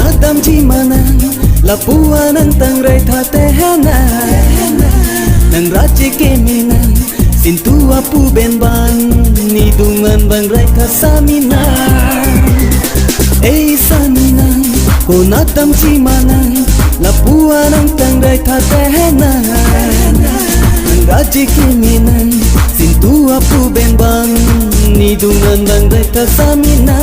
nadam chi manang lapuan ang tangray tatehana nang raje kemenang sintua pu benban nidungan bangray kasamina saminang ko nadam chi manang lapuan ang tangray tatehana nang raje kemenang sintua pu benban nidungan bangray kasamina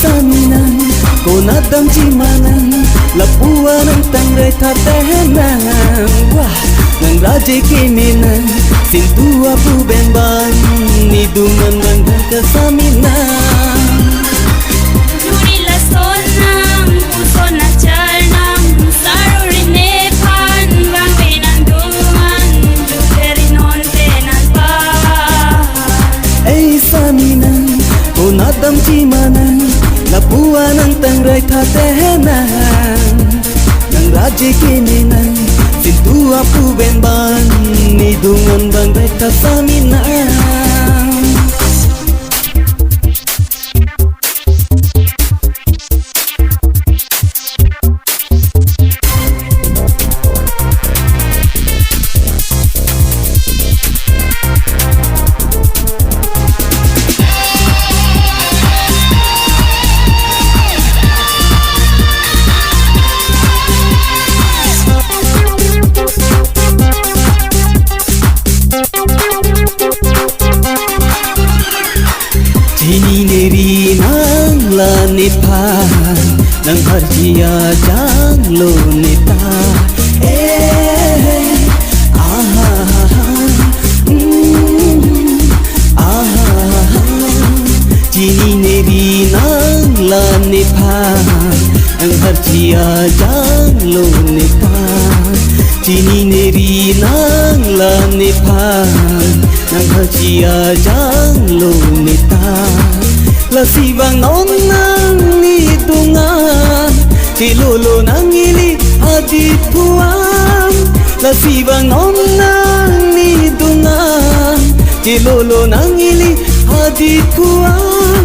saminang ko nadam chi manang lapuan ang tangray tatehanang wah nang raje kemenang sintua pu benban nidungan bangray kasaminang Juri lason ng puso na charnang sarurinepan bang pinandungan juperinon penalpa saminang ko nadam chi manang lapuan ang tangray tatehanang nang raje kemenang sintua pu benban nidungan bangray kasaminang Neri nang lanipan nang harjia jang lo neta Jini neri nang lanipan nang harjia jang lo neta Jini neri nang lanipan nang harjia jang lo neta Lasi bangon nang nidungan Tilolo nang ili adit puang Lasi bangon nang nidungan Tilolo nang ili adit puang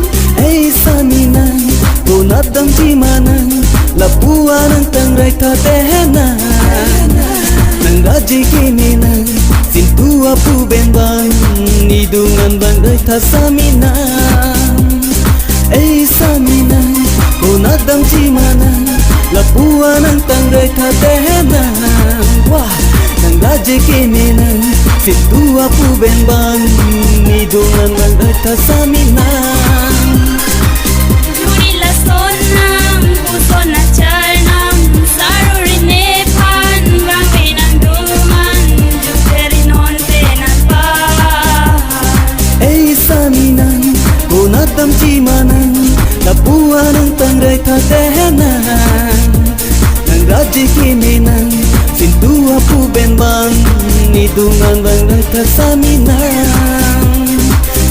saminang ko nadam chi manang lapuan ang tangray tatehanang nang raje kemenang sintua pu benban nidungan bangray kasaminang saminang ko nadam chi manang lapuan ang tangray tatehanang wah nang raje kemenang sintua pu benban nidungan bangray kasaminang Juri lason ng puso na charnang sarurinepan bang pinandungan juperinon penalpa saminang ko nadam chi manang lapuan ang tangray tatehanang nang raje kemenang sintua pu benban nidungan bangray kasaminang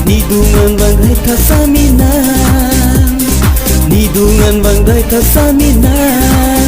nidungan bangray kasaminang nidungan bangray kasaminang